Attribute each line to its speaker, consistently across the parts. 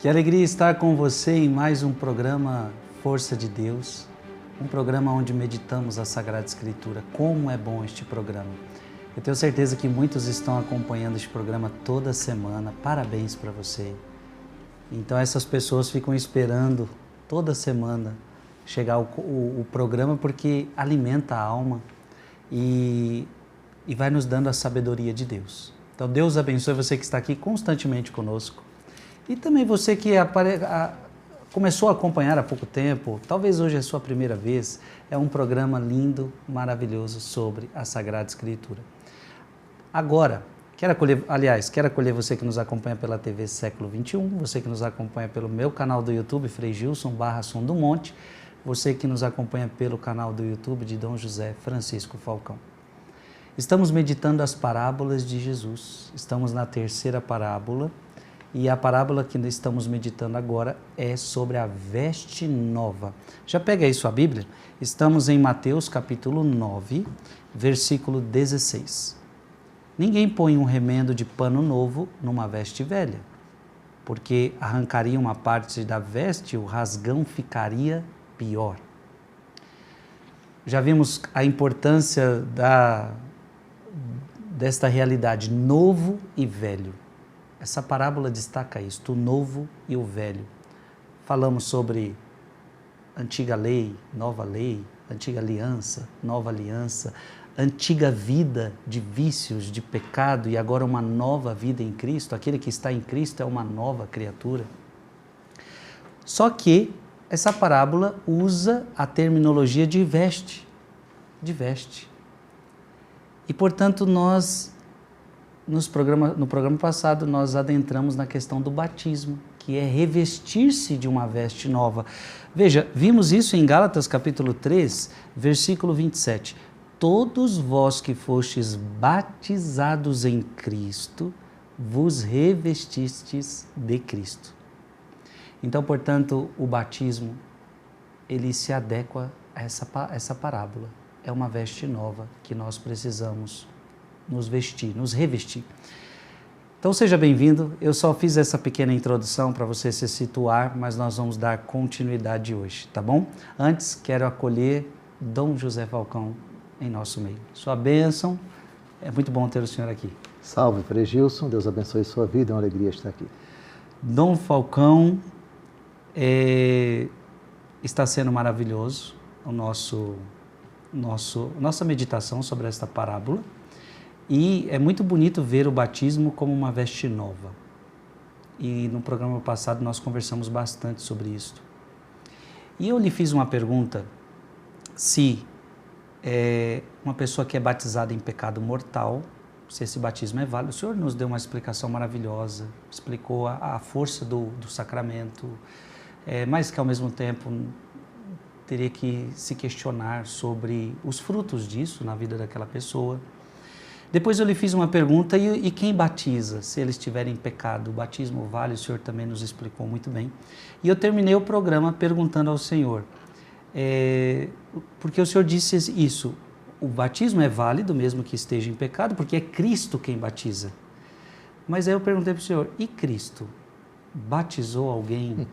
Speaker 1: Que alegria estar com você em mais um programa Força de Deus, um programa onde meditamos a Sagrada Escritura. Como é bom este programa! Eu tenho certeza que muitos estão acompanhando este programa toda semana. Parabéns para você! Então essas pessoas ficam esperando toda semana chegar o programa porque alimenta a alma e vai nos dando a sabedoria de Deus. Então Deus abençoe você que está aqui constantemente conosco. E também você que começou a acompanhar há pouco tempo, talvez hoje é a sua primeira vez, é um programa lindo, maravilhoso sobre a Sagrada Escritura. Agora, quero acolher você que nos acompanha pela TV Século XXI, você que nos acompanha pelo meu canal do YouTube, Frei Gilson /Som do Monte, você que nos acompanha pelo canal do YouTube de Dom José Francisco Falcão. Estamos meditando as parábolas de Jesus, estamos na terceira parábola, e a parábola que estamos meditando agora é sobre a veste nova. Já pega aí sua Bíblia? Estamos em Mateus capítulo 9, versículo 16. Ninguém põe um remendo de pano novo numa veste velha, porque arrancaria uma parte da veste e o rasgão ficaria pior. Já vimos a importância desta realidade, novo e velho. Essa parábola destaca isto, o novo e o velho. Falamos sobre antiga lei, antiga aliança, nova aliança, antiga vida de vícios, de pecado e agora uma nova vida em Cristo. Aquele que está em Cristo é uma nova criatura. Só que essa parábola usa a terminologia de veste. E, portanto, no programa passado, nós adentramos na questão do batismo, que é revestir-se de uma veste nova. Veja, vimos isso em Gálatas capítulo 3, versículo 27. Todos vós que fostes batizados em Cristo, vos revestistes de Cristo. Então, portanto, o batismo, ele se adequa a essa parábola. É uma veste nova que nós precisamos nos revestir. Então seja bem-vindo, eu só fiz essa pequena introdução para você se situar, mas nós vamos dar continuidade hoje, tá bom? Antes, quero acolher Dom José Falcão em nosso meio. Sua bênção, é muito bom ter o senhor aqui.
Speaker 2: Salve, Frei Gilson, Deus abençoe sua vida, é uma alegria estar aqui.
Speaker 1: Dom Falcão, está sendo maravilhoso nossa meditação sobre esta parábola. E é muito bonito ver o batismo como uma veste nova. E no programa passado nós conversamos bastante sobre isso. E eu lhe fiz uma pergunta, se uma pessoa que é batizada em pecado mortal, se esse batismo é válido. O senhor nos deu uma explicação maravilhosa, explicou a força do sacramento, mas que ao mesmo tempo teria que se questionar sobre os frutos disso na vida daquela pessoa. Depois eu lhe fiz uma pergunta, e quem batiza, se eles estiverem em pecado, o batismo vale? O senhor também nos explicou muito bem. E eu terminei o programa perguntando ao senhor, porque o senhor disse isso, o batismo é válido mesmo que esteja em pecado, porque é Cristo quem batiza. Mas aí eu perguntei para o senhor, e Cristo batizou alguém?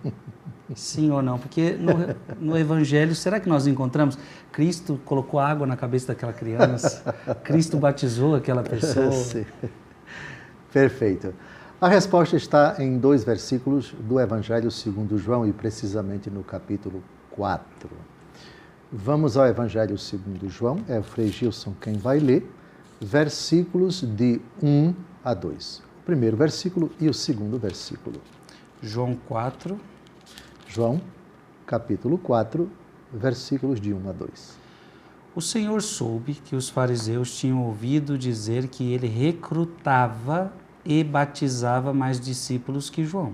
Speaker 1: Sim ou não? Porque no Evangelho, será que nós encontramos? Cristo colocou água na cabeça daquela criança, Cristo batizou aquela pessoa.
Speaker 2: Sim. Perfeito. A resposta está em 2 versículos do Evangelho segundo João, e precisamente no capítulo 4. Vamos ao Evangelho segundo João, é o Frei Gilson quem vai ler, versículos de 1 a 2. O primeiro versículo e o segundo versículo.
Speaker 1: João 4.
Speaker 2: João, capítulo 4, versículos de 1 a 2.
Speaker 1: O Senhor soube que os fariseus tinham ouvido dizer que ele recrutava e batizava mais discípulos que João.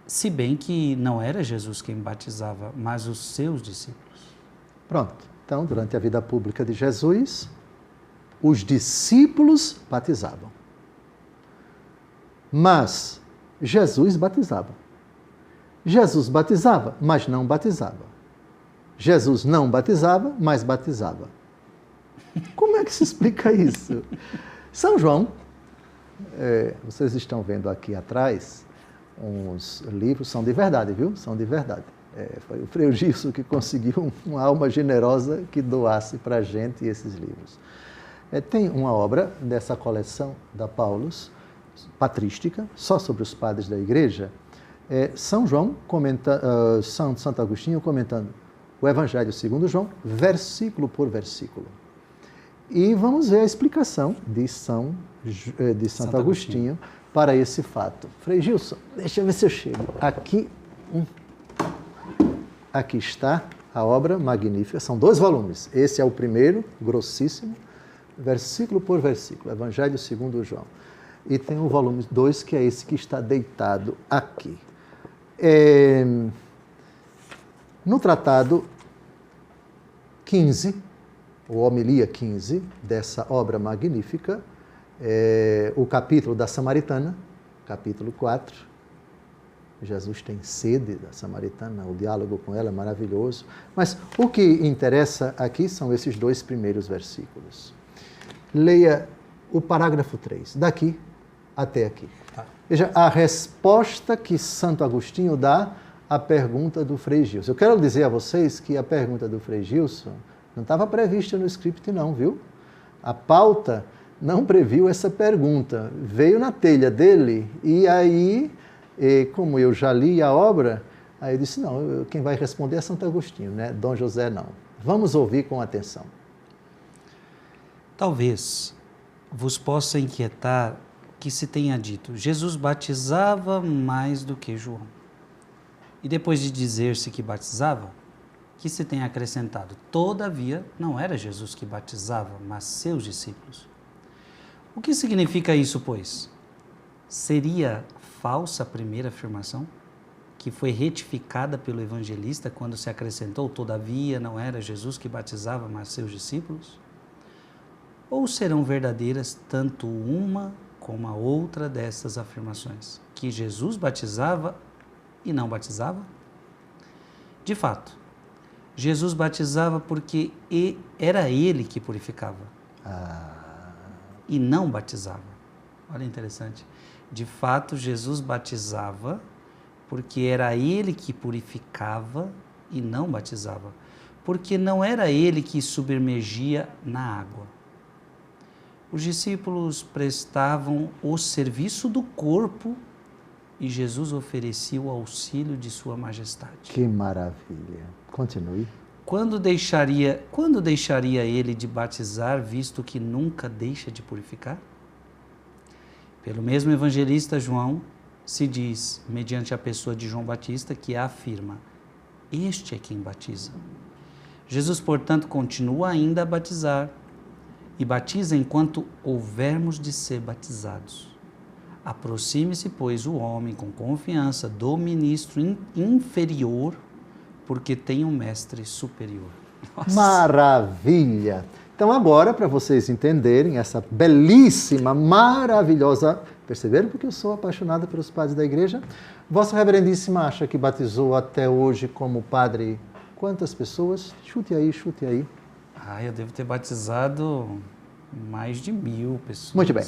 Speaker 1: Se bem que não era Jesus quem batizava, mas os seus discípulos.
Speaker 2: Pronto. Então, durante a vida pública de Jesus, os discípulos batizavam. Mas Jesus batizava. Jesus batizava, mas não batizava. Jesus não batizava, mas batizava. Como é que se explica isso? São João, vocês estão vendo aqui atrás uns livros, são de verdade, viu? São de verdade. Foi o Frei Gilson que conseguiu uma alma generosa que doasse para a gente esses livros. Tem uma obra dessa coleção da Paulus, patrística, só sobre os padres da Igreja, São João Santo Agostinho comentando o Evangelho segundo João, versículo por versículo. E vamos ver a explicação de Santo Agostinho para esse fato. Frei Gilson, deixa eu ver se eu chego. Aqui está a obra magnífica, são 2 volumes. Esse é o primeiro, grossíssimo, versículo por versículo, Evangelho segundo João. E tem o volume 2, que é esse que está deitado aqui. No tratado 15, ou homilia 15, dessa obra magnífica, o capítulo da Samaritana, capítulo 4, Jesus tem sede da Samaritana, o diálogo com ela é maravilhoso. Mas o que interessa aqui são esses 2 primeiros versículos. Leia o parágrafo 3, daqui até aqui. Veja a resposta que Santo Agostinho dá à pergunta do Frei Gilson. Eu quero dizer a vocês que a pergunta do Frei Gilson não estava prevista no script não, viu? A pauta não previu essa pergunta. Veio na telha dele e aí, como eu já li a obra, aí eu disse, não, quem vai responder é Santo Agostinho, né? Dom José não. Vamos ouvir com atenção.
Speaker 1: Talvez vos possa inquietar que se tenha dito, Jesus batizava mais do que João. E depois de dizer-se que batizava, que se tenha acrescentado, todavia, não era Jesus que batizava, mas seus discípulos. O que significa isso, pois? Seria falsa a primeira afirmação, que foi retificada pelo evangelista quando se acrescentou, todavia, não era Jesus que batizava, mas seus discípulos? Ou serão verdadeiras tanto uma como a outra dessas afirmações, que Jesus batizava e não batizava? De fato, Jesus batizava porque era ele que purificava e não batizava. Olha, interessante. De fato, Jesus batizava porque era ele que purificava e não batizava, porque não era ele que submergia na água. Os discípulos prestavam o serviço do corpo e Jesus oferecia o auxílio de sua majestade.
Speaker 2: Que maravilha. Continue.
Speaker 1: Quando deixaria ele de batizar, visto que nunca deixa de purificar? Pelo mesmo evangelista João, se diz, mediante a pessoa de João Batista, que afirma, este é quem batiza. Jesus, portanto, continua ainda a batizar, e batiza enquanto houvermos de ser batizados. Aproxime-se, pois, o homem com confiança do ministro inferior, porque tem um mestre superior.
Speaker 2: Nossa. Maravilha! Então agora, para vocês entenderem essa belíssima, maravilhosa... Perceberam porque eu sou apaixonada pelos padres da igreja? Vossa Reverendíssima acha que batizou até hoje como padre quantas pessoas? Chute aí, chute aí.
Speaker 1: Eu devo ter batizado mais de 1000 pessoas.
Speaker 2: Muito bem.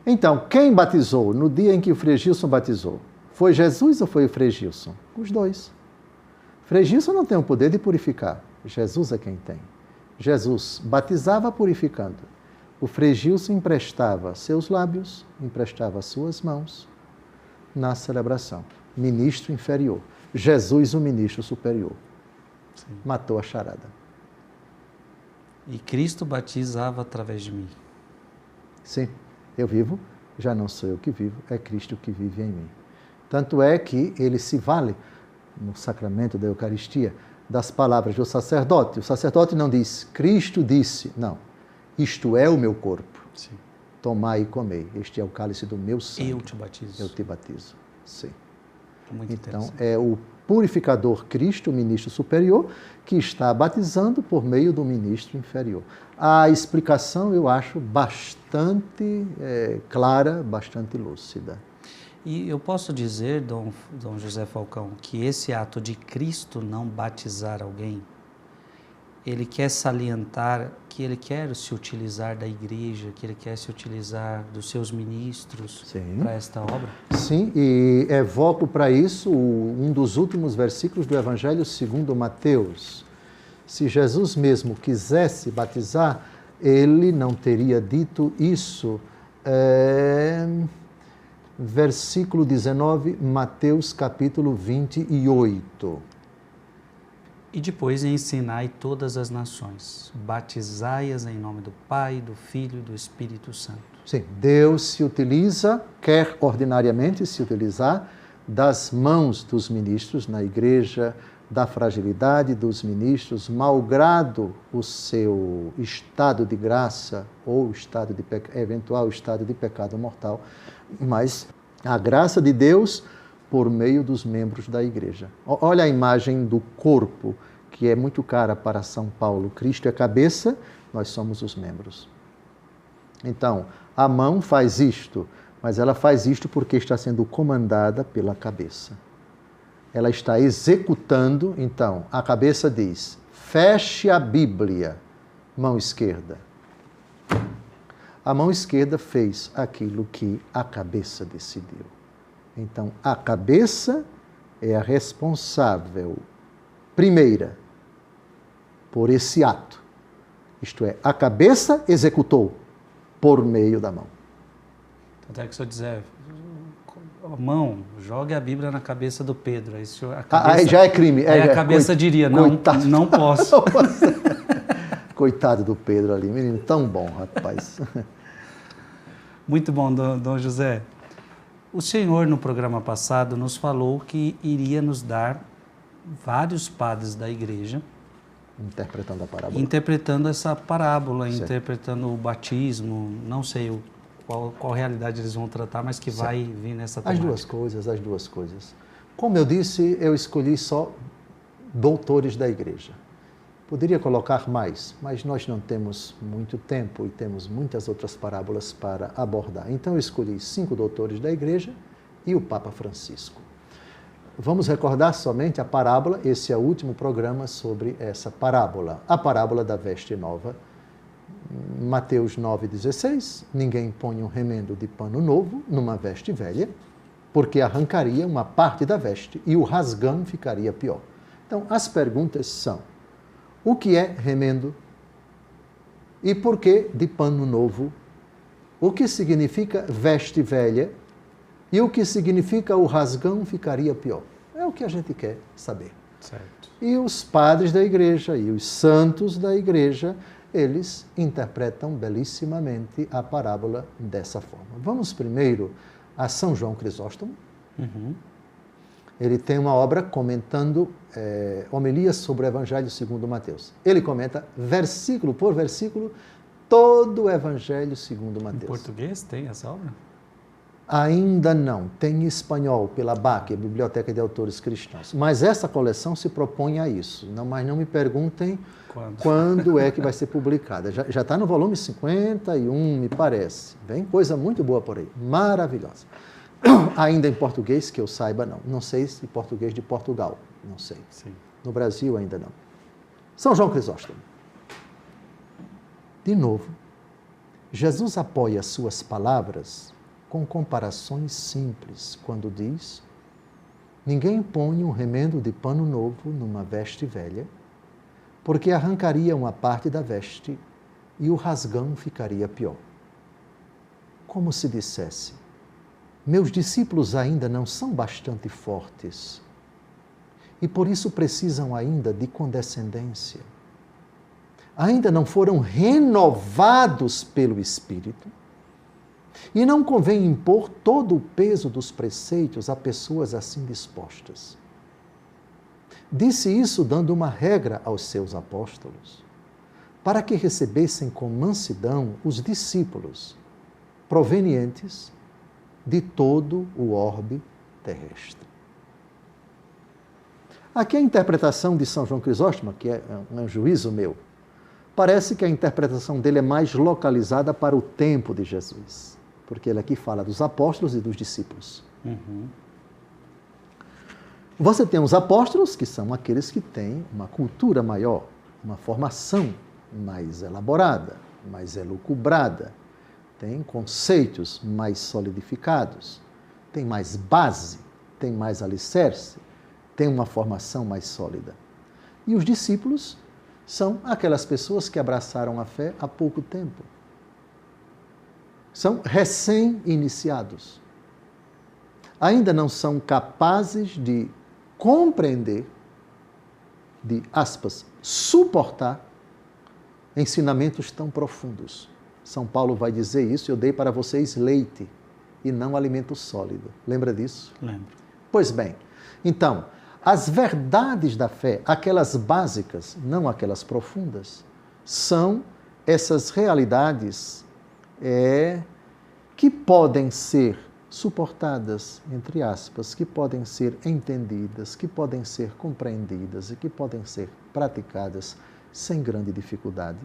Speaker 2: Então, quem batizou no dia em que o Frei Gilson batizou? Foi Jesus ou foi o Frei Gilson? Os dois. Frei Gilson não tem o poder de purificar. Jesus é quem tem. Jesus batizava purificando. O Frei Gilson emprestava seus lábios, emprestava suas mãos na celebração. Ministro inferior. Jesus, o ministro superior. Sim. Matou a charada.
Speaker 1: E Cristo batizava através de mim.
Speaker 2: Sim, eu vivo, já não sou eu que vivo, é Cristo que vive em mim. Tanto é que ele se vale, no sacramento da Eucaristia, das palavras do sacerdote. O sacerdote não diz, Cristo disse, não. Isto é o meu corpo.
Speaker 1: Sim.
Speaker 2: Tomai e comei. Este é o cálice do meu sangue.
Speaker 1: Eu te batizo.
Speaker 2: Eu te batizo. Sim.
Speaker 1: Muito
Speaker 2: então, é o purificador Cristo, o ministro superior, que está batizando por meio do ministro inferior. A explicação, eu acho, bastante clara, bastante lúcida.
Speaker 1: E eu posso dizer, Dom José Falcão, que esse ato de Cristo não batizar alguém ele quer salientar que ele quer se utilizar da igreja, que ele quer se utilizar dos seus ministros para esta obra?
Speaker 2: Sim, e evoco para isso um dos últimos versículos do Evangelho segundo Mateus. Se Jesus mesmo quisesse batizar, ele não teria dito isso. Versículo 19, Mateus capítulo 28.
Speaker 1: E depois ensinai todas as nações, batizai-as em nome do Pai, do Filho e do Espírito Santo.
Speaker 2: Sim, Deus se utiliza, quer ordinariamente se utilizar das mãos dos ministros na igreja, da fragilidade dos ministros, malgrado o seu estado de graça ou eventual estado de pecado mortal, mas a graça de Deus por meio dos membros da igreja. Olha a imagem do corpo, que é muito cara para São Paulo. Cristo é a cabeça, nós somos os membros. Então, a mão faz isto, mas ela faz isto porque está sendo comandada pela cabeça. Ela está executando, então, a cabeça diz, feche a Bíblia, mão esquerda. A mão esquerda fez aquilo que a cabeça decidiu. Então, a cabeça é a responsável primeira por esse ato. Isto é, a cabeça executou por meio da mão.
Speaker 1: Até que o senhor dizer, mão, jogue a Bíblia na cabeça do Pedro. Aí, a cabeça,
Speaker 2: aí já é crime.
Speaker 1: Aí a cabeça diria, não posso.
Speaker 2: Coitado do Pedro ali, menino tão bom, rapaz.
Speaker 1: Muito bom, Dom José. O senhor, no programa passado, nos falou que iria nos dar vários padres da igreja.
Speaker 2: Interpretando a parábola.
Speaker 1: Interpretando essa parábola,
Speaker 2: certo.
Speaker 1: Interpretando o batismo, não sei qual realidade eles vão tratar, mas que certo. Vai vir nessa temática.
Speaker 2: As duas coisas. Como eu disse, eu escolhi só doutores da igreja. Poderia colocar mais, mas nós não temos muito tempo e temos muitas outras parábolas para abordar. Então eu escolhi 5 doutores da igreja e o Papa Francisco. Vamos recordar somente a parábola, esse é o último programa sobre essa parábola. A parábola da veste nova, Mateus 9,16, ninguém põe um remendo de pano novo numa veste velha, porque arrancaria uma parte da veste e o rasgão ficaria pior. Então as perguntas são, o que é remendo? E por que de pano novo? O que significa veste velha? E o que significa o rasgão ficaria pior? É o que a gente quer saber.
Speaker 1: Certo.
Speaker 2: E os padres da igreja e os santos da igreja, eles interpretam belissimamente a parábola dessa forma. Vamos primeiro a São João Crisóstomo.
Speaker 1: Uhum.
Speaker 2: Ele tem uma obra comentando homilias sobre o Evangelho segundo Mateus. Ele comenta, versículo por versículo, todo o Evangelho segundo Mateus.
Speaker 1: Em português tem essa obra?
Speaker 2: Ainda não. Tem em espanhol, pela BAC, a Biblioteca de Autores Cristãos. Mas essa coleção se propõe a isso. Mas não me perguntem quando é que vai ser publicada. Já está no volume 51, me parece. Vem coisa muito boa por aí. Maravilhosa. Ainda em português, que eu saiba, não. Não sei se português de Portugal, não sei.
Speaker 1: Sim.
Speaker 2: No Brasil, ainda não. São João Crisóstomo. De novo, Jesus apoia suas palavras com comparações simples, quando diz, ninguém põe um remendo de pano novo numa veste velha, porque arrancaria uma parte da veste e o rasgão ficaria pior. Como se dissesse, meus discípulos ainda não são bastante fortes e por isso precisam ainda de condescendência. Ainda não foram renovados pelo Espírito e não convém impor todo o peso dos preceitos a pessoas assim dispostas. Disse isso dando uma regra aos seus apóstolos, para que recebessem com mansidão os discípulos provenientes de todo o orbe terrestre. Aqui a interpretação de São João Crisóstomo, que é um juízo meu, parece que a interpretação dele é mais localizada para o tempo de Jesus, porque ele aqui fala dos apóstolos e dos discípulos.
Speaker 1: Uhum.
Speaker 2: Você tem os apóstolos, que são aqueles que têm uma cultura maior, uma formação mais elaborada, mais elucubrada, tem conceitos mais solidificados, tem mais base, tem mais alicerce, tem uma formação mais sólida. E os discípulos são aquelas pessoas que abraçaram a fé há pouco tempo. São recém-iniciados. Ainda não são capazes de compreender, de, aspas, suportar ensinamentos tão profundos. São Paulo vai dizer isso: eu dei para vocês leite e não alimento sólido. Lembra disso?
Speaker 1: Lembro.
Speaker 2: Pois bem, então, as verdades da fé, aquelas básicas, não aquelas profundas, são essas realidades que podem ser suportadas, entre aspas, que podem ser entendidas, que podem ser compreendidas e que podem ser praticadas sem grande dificuldade.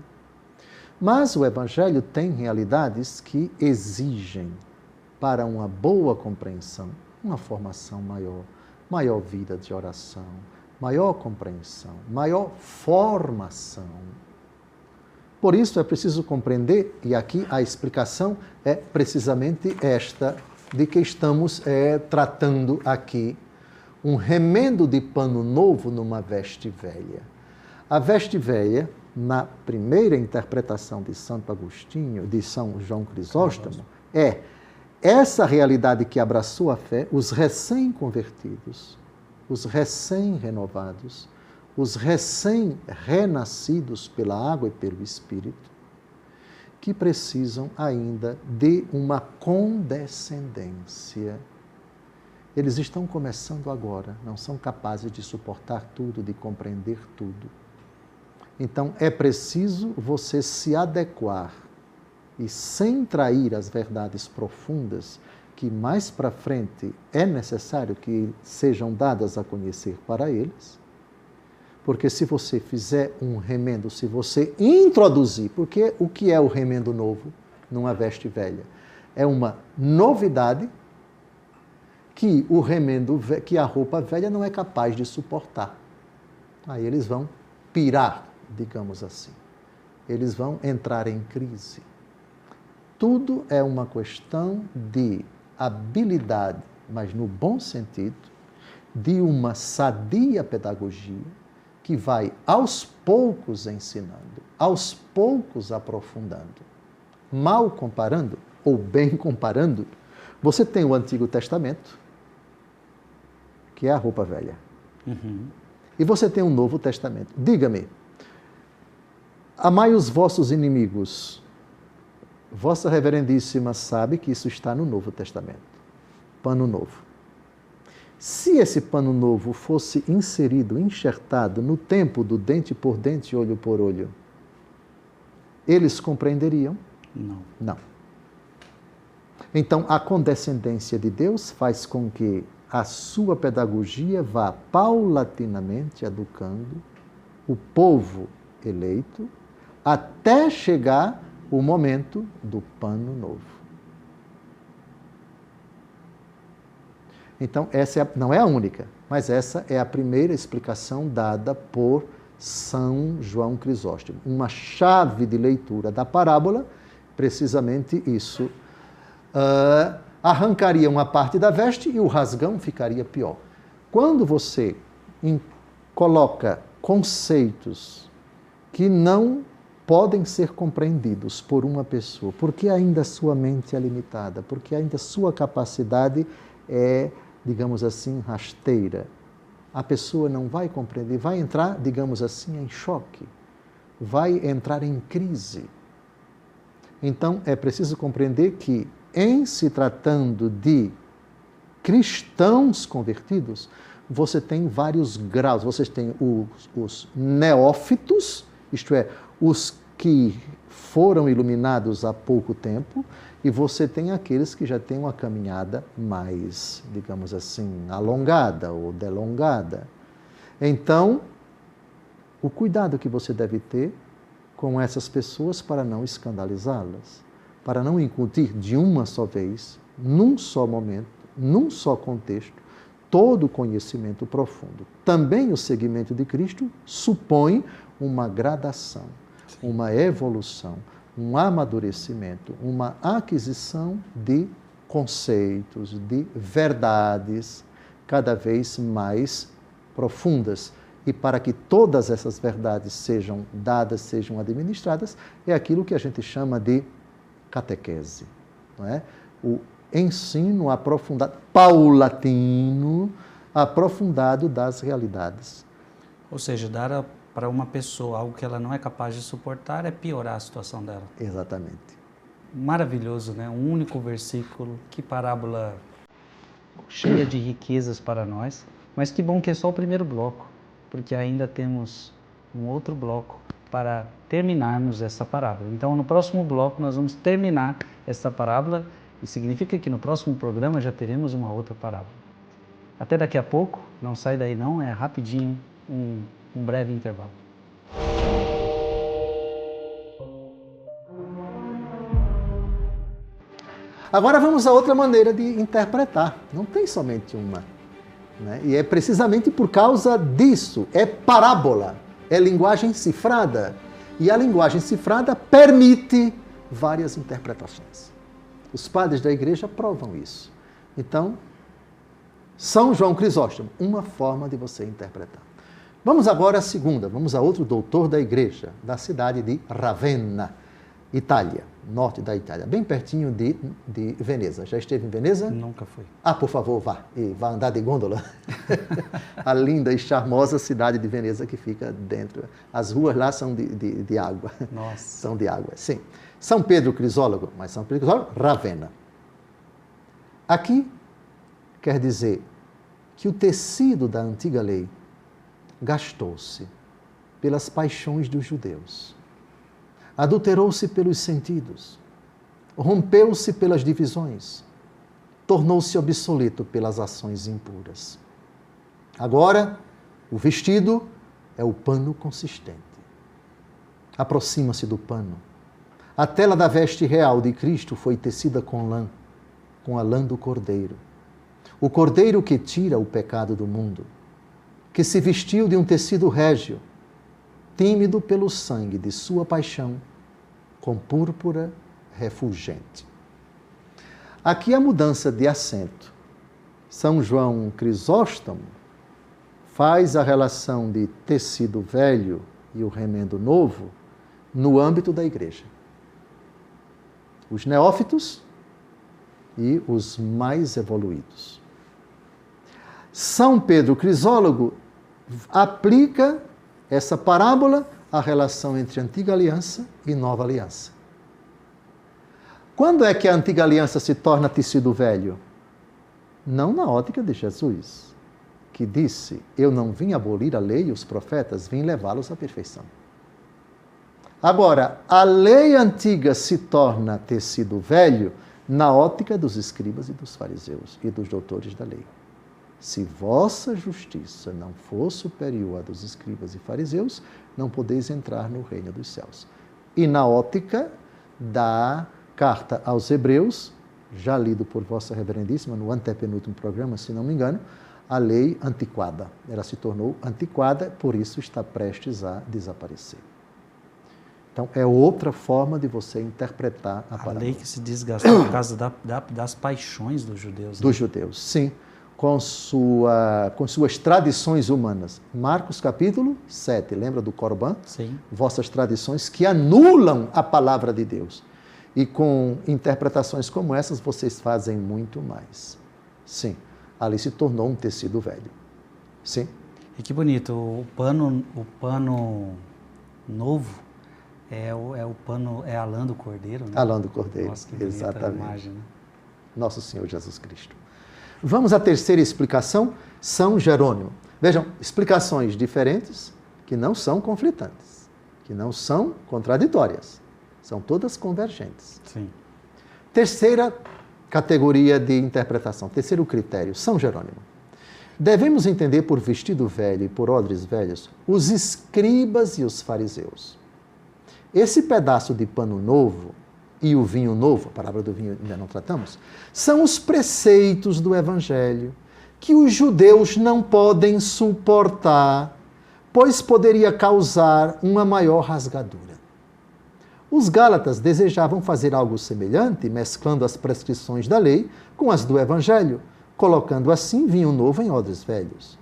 Speaker 2: Mas o Evangelho tem realidades que exigem, para uma boa compreensão, uma formação maior, maior vida de oração, maior compreensão, maior formação. Por isso é preciso compreender, e aqui a explicação é precisamente esta, de que estamos tratando aqui um remendo de pano novo numa veste velha. A veste velha, na primeira interpretação de Santo Agostinho, de São João Crisóstomo, é essa realidade que abraçou a fé, os recém-convertidos, os recém-renovados, os recém-renascidos pela água e pelo Espírito, que precisam ainda de uma condescendência. Eles estão começando agora, não são capazes de suportar tudo, de compreender tudo. Então, é preciso você se adequar e, sem trair as verdades profundas, que mais para frente é necessário que sejam dadas a conhecer para eles, porque se você fizer um remendo, se você introduzir, porque o que é o remendo novo numa veste velha? É uma novidade que o remendo, que a roupa velha não é capaz de suportar. Aí eles vão pirar, digamos assim. Eles vão entrar em crise. Tudo é uma questão de habilidade, mas no bom sentido, de uma sadia pedagogia que vai aos poucos ensinando, aos poucos aprofundando. Mal comparando, ou bem comparando, você tem o Antigo Testamento, que é a roupa velha.
Speaker 1: Uhum.
Speaker 2: E você tem o Novo Testamento. Diga-me, amai os vossos inimigos. Vossa Reverendíssima sabe que isso está no Novo Testamento. Pano novo. Se esse pano novo fosse inserido, enxertado no tempo do dente por dente, olho por olho, eles compreenderiam?
Speaker 1: Não.
Speaker 2: Não. Então, a condescendência de Deus faz com que a sua pedagogia vá paulatinamente educando o povo eleito até chegar o momento do pano novo. Então, essa não é a única, mas essa é a primeira explicação dada por São João Crisóstomo. Uma chave de leitura da parábola, precisamente isso. Arrancaria uma parte da veste e o rasgão ficaria pior. Quando você coloca conceitos que não podem ser compreendidos por uma pessoa, porque ainda sua mente é limitada, porque ainda sua capacidade é, digamos assim, rasteira, a pessoa não vai compreender, vai entrar, digamos assim, em choque, vai entrar em crise. Então, é preciso compreender que, em se tratando de cristãos convertidos, você tem vários graus. Você tem os neófitos, isto é, os que foram iluminados há pouco tempo, e você tem aqueles que já têm uma caminhada mais, digamos assim, alongada ou delongada. Então, o cuidado que você deve ter com essas pessoas para não escandalizá-las, para não incutir de uma só vez, num só momento, num só contexto, todo conhecimento profundo. Também o seguimento de Cristo supõe uma gradação, uma evolução, um amadurecimento, uma aquisição de conceitos, de verdades cada vez mais profundas. E para que todas essas verdades sejam dadas, sejam administradas, é aquilo que a gente chama de catequese, não é? O ensino aprofundado, paulatino, aprofundado das realidades.
Speaker 1: Ou seja, dar para uma pessoa algo que ela não é capaz de suportar é piorar a situação dela.
Speaker 2: Exatamente.
Speaker 1: Maravilhoso, né? Um único versículo, que parábola cheia de riquezas para nós. Mas que bom que é só o primeiro bloco, porque ainda temos um outro bloco para terminarmos essa parábola. Então, no próximo bloco, nós vamos terminar essa parábola e significa que no próximo programa já teremos uma outra parábola. Até daqui a pouco, não sai daí não, é rapidinho, um breve intervalo.
Speaker 2: Agora vamos a outra maneira de interpretar. Não tem somente uma, né? E é precisamente por causa disso. É parábola, é linguagem cifrada. E a linguagem cifrada permite várias interpretações. Os padres da igreja provam isso. Então, São João Crisóstomo, uma forma de você interpretar. Vamos agora à segunda, vamos a outro doutor da igreja, da cidade de Ravenna, Itália, norte da Itália, bem pertinho de Veneza. Já esteve em Veneza?
Speaker 1: Nunca fui.
Speaker 2: Por favor, vá. E vá andar de gôndola. A linda e charmosa cidade de Veneza que fica dentro. As ruas lá são de água.
Speaker 1: Nossa.
Speaker 2: São de água, sim. São Pedro Crisólogo, mas São Pedro Crisólogo, Ravenna. Aqui quer dizer que o tecido da antiga lei gastou-se pelas paixões dos judeus, adulterou-se pelos sentidos, rompeu-se pelas divisões, tornou-se obsoleto pelas ações impuras. Agora, o vestido é o pano consistente. Aproxima-se do pano. A tela da veste real de Cristo foi tecida com lã, com a lã do Cordeiro. O Cordeiro que tira o pecado do mundo, que se vestiu de um tecido régio, tímido pelo sangue de sua paixão, com púrpura refulgente. Aqui a mudança de acento. São João Crisóstomo faz a relação de tecido velho e o remendo novo no âmbito da igreja. Os neófitos e os mais evoluídos. São Pedro Crisólogo aplica essa parábola à relação entre Antiga Aliança e Nova Aliança. Quando é que a Antiga Aliança se torna tecido velho? Não na ótica de Jesus, que disse: eu não vim abolir a lei e os profetas, vim levá-los à perfeição. Agora, a lei antiga se torna tecido velho na ótica dos escribas e dos fariseus e dos doutores da lei. Se vossa justiça não for superior à dos escribas e fariseus, não podeis entrar no reino dos céus. E na ótica da carta aos Hebreus, já lido por vossa reverendíssima no antepenúltimo programa, se não me engano, a lei antiquada. Ela se tornou antiquada, por isso está prestes a desaparecer. Então, é outra forma de você interpretar a parábola.
Speaker 1: A lei que se desgastou por causa das paixões dos judeus.
Speaker 2: Dos judeus, sim. Com suas tradições humanas. Marcos capítulo 7, lembra do Corban?
Speaker 1: Sim.
Speaker 2: Vossas tradições que anulam a palavra de Deus. E com interpretações como essas, vocês fazem muito mais. Sim, ali se tornou um tecido velho. Sim.
Speaker 1: E que bonito, o pano novo é a lã do Cordeiro, né?
Speaker 2: A lã do Cordeiro,
Speaker 1: nossa, que bonita
Speaker 2: exatamente.
Speaker 1: A imagem, né? Nosso
Speaker 2: Senhor Jesus Cristo. Vamos à terceira explicação, São Jerônimo. Vejam, explicações diferentes que não são conflitantes, que não são contraditórias, são todas convergentes.
Speaker 1: Sim.
Speaker 2: Terceira categoria de interpretação, terceiro critério, São Jerônimo. Devemos entender por vestido velho e por odres velhos os escribas e os fariseus. Esse pedaço de pano novo e o vinho novo, a palavra do vinho ainda não tratamos, são os preceitos do Evangelho que os judeus não podem suportar, pois poderia causar uma maior rasgadura. Os gálatas desejavam fazer algo semelhante, mesclando as prescrições da lei com as do Evangelho, colocando assim vinho novo em odres velhos.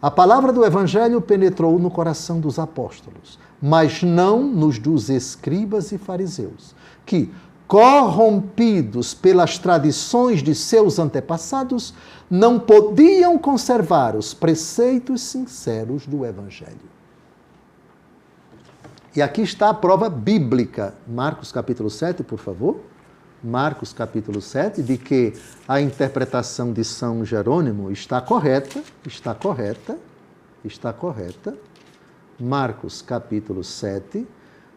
Speaker 2: A palavra do Evangelho penetrou no coração dos apóstolos, mas não nos dos escribas e fariseus, que, corrompidos pelas tradições de seus antepassados, não podiam conservar os preceitos sinceros do Evangelho. E aqui está a prova bíblica. Marcos capítulo 7, por favor. Marcos capítulo 7, de que a interpretação de São Jerônimo está correta. Marcos capítulo 7,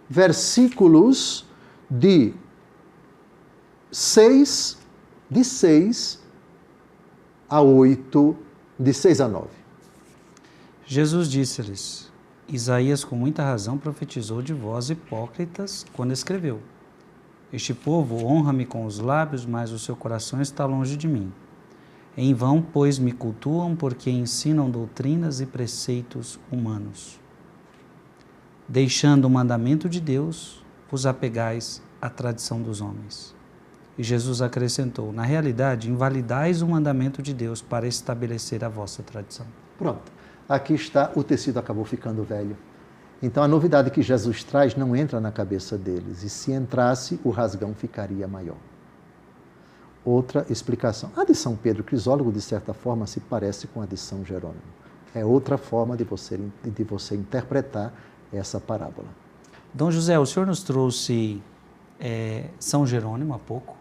Speaker 2: versículos de 6 a 8, de 6 a 9.
Speaker 1: Jesus disse-lhes: Isaías com muita razão profetizou de vós hipócritas quando escreveu: Este povo honra-me com os lábios, mas o seu coração está longe de mim. Em vão, pois, me cultuam, porque ensinam doutrinas e preceitos humanos. Deixando o mandamento de Deus, vos apegais à tradição dos homens. E Jesus acrescentou: Na realidade, invalidais o mandamento de Deus para estabelecer a vossa tradição.
Speaker 2: Pronto. Aqui está, o tecido acabou ficando velho. Então a novidade que Jesus traz não entra na cabeça deles. E se entrasse, o rasgão ficaria maior. Outra explicação. A de São Pedro Crisólogo, de certa forma, se parece com a de São Jerônimo. É outra forma de você interpretar essa parábola.
Speaker 1: Dom José, o senhor nos trouxe São Jerônimo há pouco.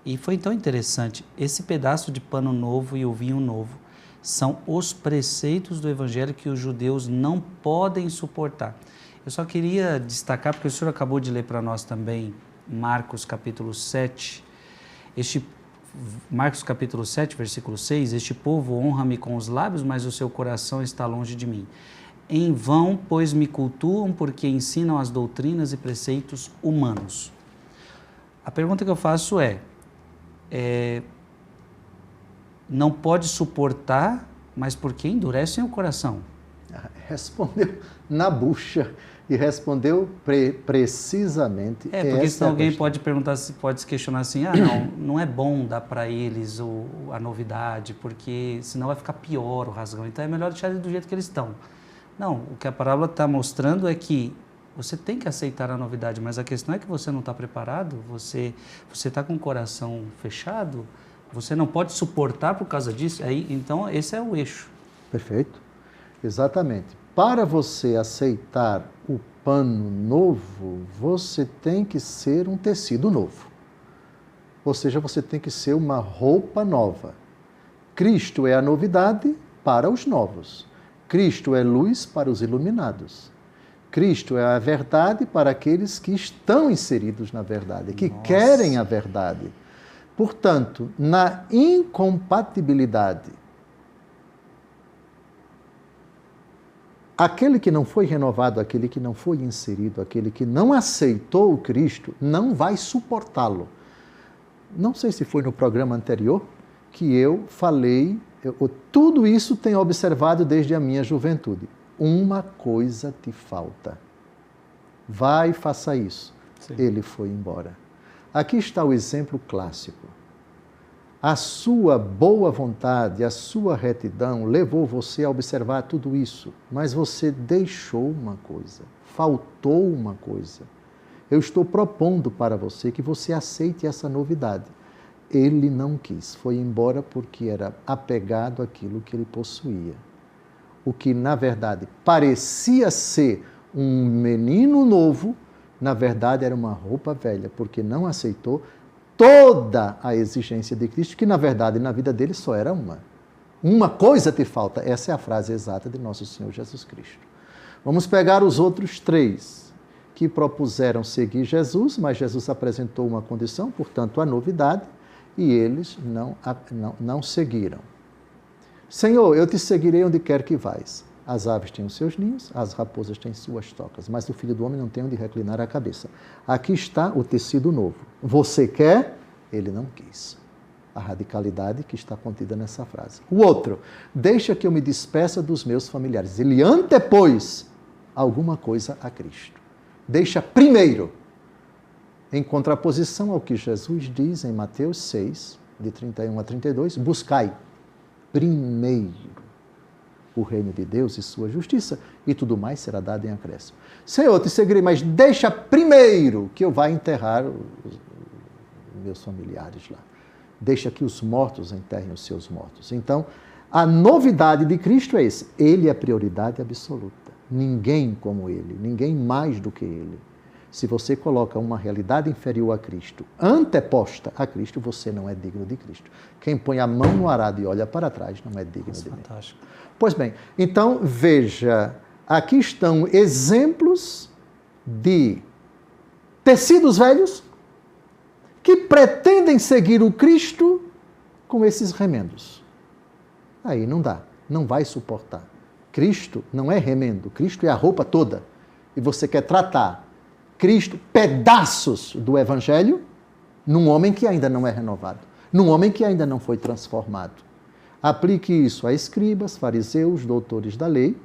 Speaker 1: E foi tão interessante. Esse pedaço de pano novo e o vinho novo são os preceitos do Evangelho que os judeus não podem suportar. Eu só queria destacar, porque o senhor acabou de ler para nós também Marcos capítulo 7, Marcos capítulo 7, versículo 6, este povo honra-me com os lábios, mas o seu coração está longe de mim. Em vão, pois me cultuam, porque ensinam as doutrinas e preceitos humanos. A pergunta que eu faço não pode suportar, mas por que endurecem o coração?
Speaker 2: Respondeu na bucha e respondeu precisamente.
Speaker 1: Porque senão alguém pode se questionar assim, não é bom dar para eles a novidade, porque senão vai ficar pior o rasgão, então é melhor deixar eles do jeito que eles estão. Não, o que a parábola está mostrando é que você tem que aceitar a novidade, mas a questão é que você não está preparado, você está com o coração fechado, você não pode suportar por causa disso. Então, esse é o eixo.
Speaker 2: Perfeito. Exatamente. Para você aceitar o pano novo, você tem que ser um tecido novo. Ou seja, você tem que ser uma roupa nova. Cristo é a novidade para os novos. Cristo é luz para os iluminados. Cristo é a verdade para aqueles que estão inseridos na verdade, que querem a verdade. Portanto, na incompatibilidade, aquele que não foi renovado, aquele que não foi inserido, aquele que não aceitou o Cristo, não vai suportá-lo. Não sei se foi no programa anterior que eu falei, tudo isso tenho observado desde a minha juventude. Uma coisa te falta. Vai e faça isso. Sim. Ele foi embora. Aqui está o exemplo clássico. A sua boa vontade, a sua retidão levou você a observar tudo isso, mas você deixou uma coisa, faltou uma coisa. Eu estou propondo para você que você aceite essa novidade. Ele não quis, foi embora porque era apegado àquilo que ele possuía. O que, na verdade, parecia ser um menino novo, na verdade era uma roupa velha, porque não aceitou toda a exigência de Cristo, que na verdade na vida dele só era uma. Uma coisa te falta. Essa é a frase exata de nosso Senhor Jesus Cristo. Vamos pegar os outros três que propuseram seguir Jesus, mas Jesus apresentou uma condição, portanto a novidade, e eles não seguiram. Senhor, eu te seguirei onde quer que vais. As aves têm os seus ninhos, as raposas têm suas tocas, mas o Filho do Homem não tem onde reclinar a cabeça. Aqui está o tecido novo. Você quer? Ele não quis. a radicalidade que está contida nessa frase. O outro, deixa que eu me despeça dos meus familiares. Ele antepôs alguma coisa a Cristo. Deixa primeiro, em contraposição ao que Jesus diz em Mateus 6, de 31 a 32, buscai primeiro o reino de Deus e sua justiça, e tudo mais será dado em acréscimo. Senhor, te seguirei, mas deixa primeiro que eu vá enterrar os meus familiares lá. Deixa que os mortos enterrem os seus mortos. Então, a novidade de Cristo é esse. Ele é prioridade absoluta. Ninguém como ele, ninguém mais do que ele. Se você coloca uma realidade inferior a Cristo, anteposta a Cristo, você não é digno de Cristo. Quem põe a mão no arado e olha para trás não é digno de mim.
Speaker 1: Fantástico.
Speaker 2: Pois bem, então veja, aqui estão exemplos de tecidos velhos que pretendem seguir o Cristo com esses remendos. Aí não dá, não vai suportar. Cristo não é remendo, Cristo é a roupa toda. E você quer tratar Cristo, pedaços do Evangelho, num homem que ainda não é renovado, num homem que ainda não foi transformado. Aplique isso a escribas, fariseus, doutores da lei,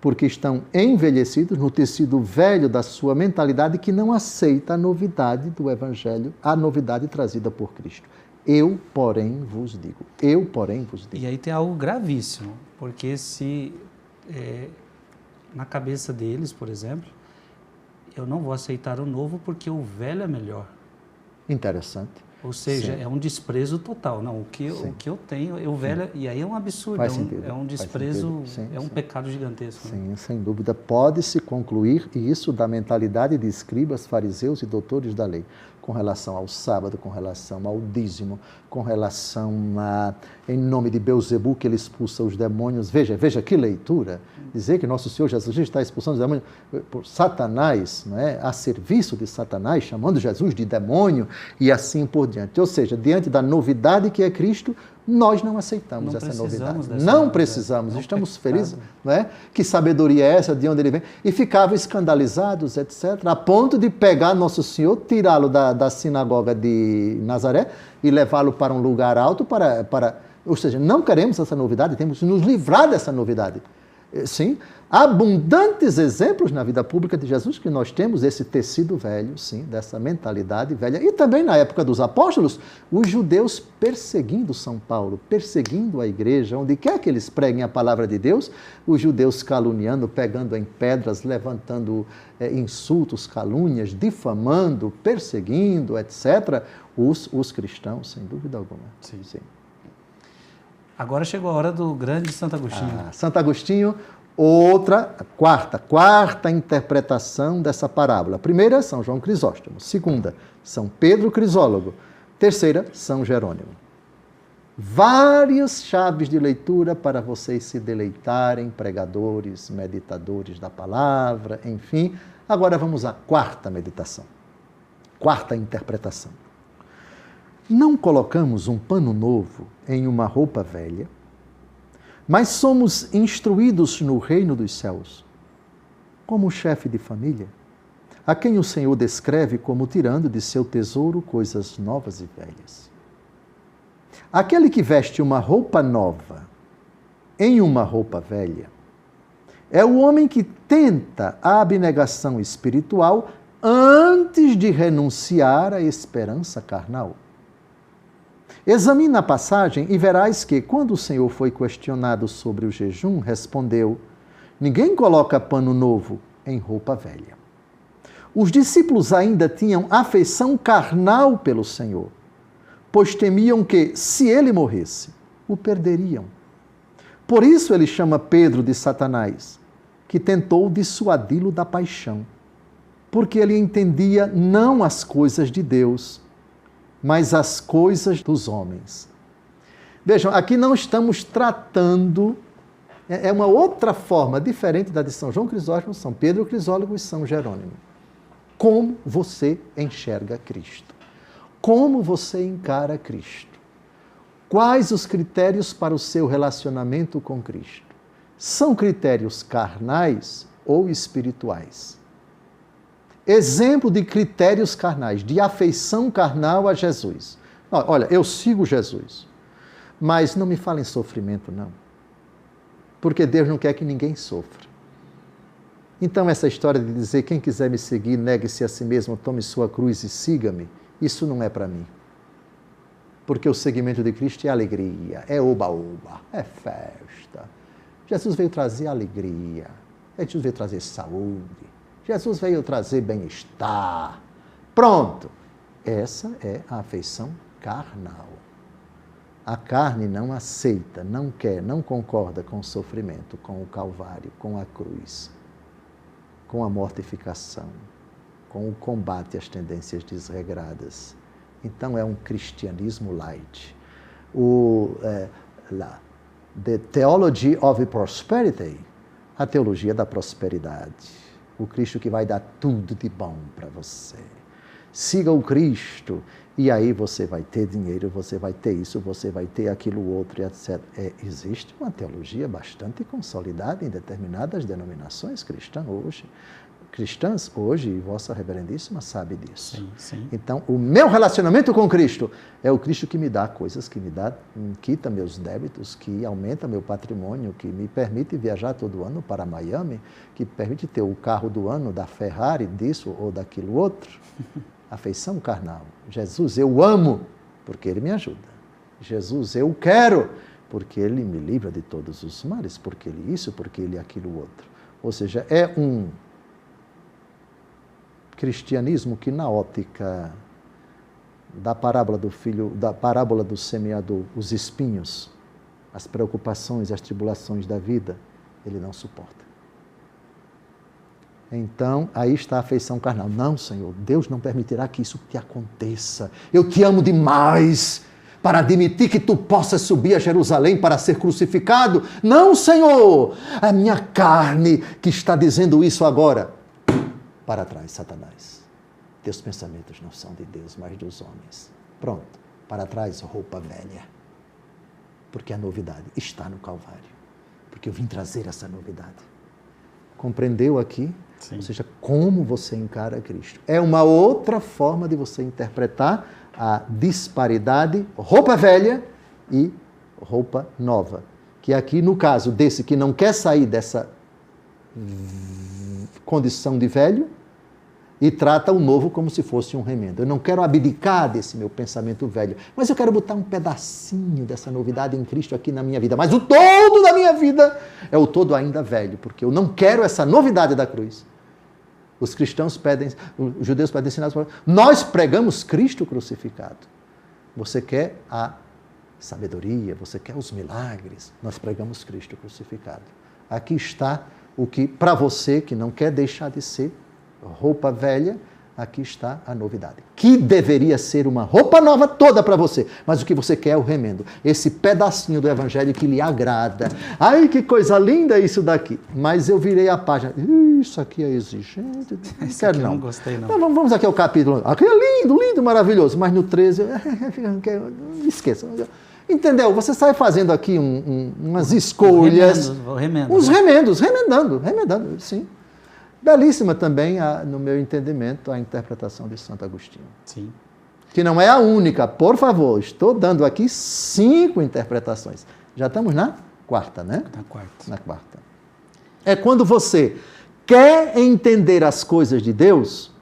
Speaker 2: porque estão envelhecidos no tecido velho da sua mentalidade que não aceita a novidade do Evangelho, a novidade trazida por Cristo. Eu, porém, vos digo. Eu, porém, vos digo.
Speaker 1: E aí tem algo gravíssimo, porque se na cabeça deles, por exemplo, eu não vou aceitar o novo porque o velho é melhor.
Speaker 2: Interessante.
Speaker 1: Ou seja,
Speaker 2: Sim.
Speaker 1: é um desprezo total. Não, o que eu tenho, eu velho, e aí é um absurdo, é um desprezo, é um pecado gigantesco.
Speaker 2: Sim, né? Sem dúvida. Pode-se concluir isso da mentalidade de escribas, fariseus e doutores da lei, com relação ao sábado, com relação ao dízimo, com relação a, em nome de Beelzebu, que ele expulsa os demônios. Veja que leitura. Dizer que nosso Senhor Jesus está expulsando os demônios por Satanás, não é? A serviço de Satanás, chamando Jesus de demônio e assim por diante. Ou seja, diante da novidade que é Cristo, nós não aceitamos essa novidade. Não precisamos, estamos felizes, não é? Que sabedoria é essa, de onde ele vem? E ficavam escandalizados, etc., a ponto de pegar nosso Senhor, tirá-lo da sinagoga de Nazaré e levá-lo para um lugar alto ou seja, não queremos essa novidade, temos que nos livrar dessa novidade. Sim, abundantes exemplos na vida pública de Jesus que nós temos esse tecido velho, sim, dessa mentalidade velha. E também na época dos apóstolos, os judeus perseguindo São Paulo, perseguindo a igreja, onde quer que eles preguem a palavra de Deus, os judeus caluniando, pegando em pedras, levantando insultos, calúnias, difamando, perseguindo, etc., os cristãos, sem dúvida alguma.
Speaker 1: Sim. Agora chegou a hora do grande Santo Agostinho.
Speaker 2: Santo Agostinho, outra, quarta interpretação dessa parábola. Primeira, São João Crisóstomo. Segunda, São Pedro Crisólogo. Terceira, São Jerônimo. Várias chaves de leitura para vocês se deleitarem, pregadores, meditadores da palavra, enfim. Agora vamos à quarta meditação, quarta interpretação. Não colocamos um pano novo em uma roupa velha, mas somos instruídos no reino dos céus, como o chefe de família, a quem o Senhor descreve como tirando de seu tesouro coisas novas e velhas. Aquele que veste uma roupa nova em uma roupa velha é o homem que tenta a abnegação espiritual antes de renunciar à esperança carnal. Examina a passagem e verás que, quando o Senhor foi questionado sobre o jejum, respondeu: ninguém coloca pano novo em roupa velha. Os discípulos ainda tinham afeição carnal pelo Senhor, pois temiam que, se ele morresse, o perderiam. Por isso ele chama Pedro de Satanás, que tentou dissuadi-lo da paixão, porque ele entendia não as coisas de Deus, mas as coisas dos homens. Vejam, aqui não estamos tratando, é uma outra forma diferente da de São João Crisóstomo, São Pedro Crisólogo e São Jerônimo. Como você enxerga Cristo? Como você encara Cristo? Quais os critérios para o seu relacionamento com Cristo? São critérios carnais ou espirituais? Exemplo de critérios carnais, de afeição carnal a Jesus. Olha, eu sigo Jesus, mas não me fala em sofrimento, não. Porque Deus não quer que ninguém sofra. Então, essa história de dizer, quem quiser me seguir, negue-se a si mesmo, tome sua cruz e siga-me, isso não é para mim. Porque o seguimento de Cristo é alegria, é oba-oba, é festa. Jesus veio trazer alegria, Jesus veio trazer saúde, Jesus veio trazer bem-estar. Pronto! Essa é a afeição carnal. A carne não aceita, não quer, não concorda com o sofrimento, com o Calvário, com a cruz, com a mortificação, com o combate às tendências desregradas. Então é um cristianismo light. The Theology of Prosperity, a teologia da prosperidade. O Cristo que vai dar tudo de bom para você. Siga o Cristo e aí você vai ter dinheiro, você vai ter isso, você vai ter aquilo outro, etc. Existe uma teologia bastante consolidada em determinadas denominações cristãs hoje, e Vossa Reverendíssima sabe disso.
Speaker 1: Sim, sim.
Speaker 2: Então, o meu relacionamento com Cristo é o Cristo que me dá coisas, que me dá, quita meus débitos, que aumenta meu patrimônio, que me permite viajar todo ano para Miami, que permite ter o carro do ano da Ferrari, disso ou daquilo outro. Afeição carnal. Jesus, eu amo, porque Ele me ajuda. Jesus, eu quero, porque Ele me livra de todos os males, porque Ele isso, porque Ele aquilo outro. Ou seja, é um cristianismo que, na ótica da parábola do semeador, os espinhos, as preocupações, as tribulações da vida, ele não suporta. Então, aí está a afeição carnal. Não, Senhor, Deus não permitirá que isso te aconteça. Eu te amo demais para admitir que tu possas subir a Jerusalém para ser crucificado. Não, Senhor, a minha carne que está dizendo isso agora. Para trás, Satanás. Teus pensamentos não são de Deus, mas dos homens. Pronto, para trás, roupa velha. Porque a novidade está no Calvário. Porque eu vim trazer essa novidade. Compreendeu aqui?
Speaker 1: Sim.
Speaker 2: Ou seja, como você encara Cristo. É uma outra forma de você interpretar a disparidade, roupa velha e roupa nova. Que aqui, no caso desse que não quer sair dessa condição de velho e trata o novo como se fosse um remendo. Eu não quero abdicar desse meu pensamento velho, mas eu quero botar um pedacinho dessa novidade em Cristo aqui na minha vida. Mas o todo da minha vida é o todo ainda velho, porque eu não quero essa novidade da cruz. Os cristãos pedem, os judeus pedem ensinar, nós pregamos Cristo crucificado. Você quer a sabedoria, você quer os milagres, nós pregamos Cristo crucificado. Aqui está o que, para você que não quer deixar de ser roupa velha, aqui está a novidade. Que deveria ser uma roupa nova toda para você, mas o que você quer é o remendo. Esse pedacinho do Evangelho que lhe agrada. Ai, que coisa linda isso daqui. Mas eu virei a página. Isso aqui é exigente. Não quero não.
Speaker 1: Não gostei não.
Speaker 2: Então, vamos aqui ao capítulo. Aqui é lindo, lindo, maravilhoso. Mas no 13, esqueça. Entendeu? Você sai fazendo aqui umas escolhas. Remendando, sim. Belíssima também, no meu entendimento, a interpretação de Santo Agostinho.
Speaker 1: Sim.
Speaker 2: Que não é a única, por favor. Estou dando aqui 5 interpretações. Já estamos na quarta, né? Na quarta. É quando você quer entender as coisas de Deus,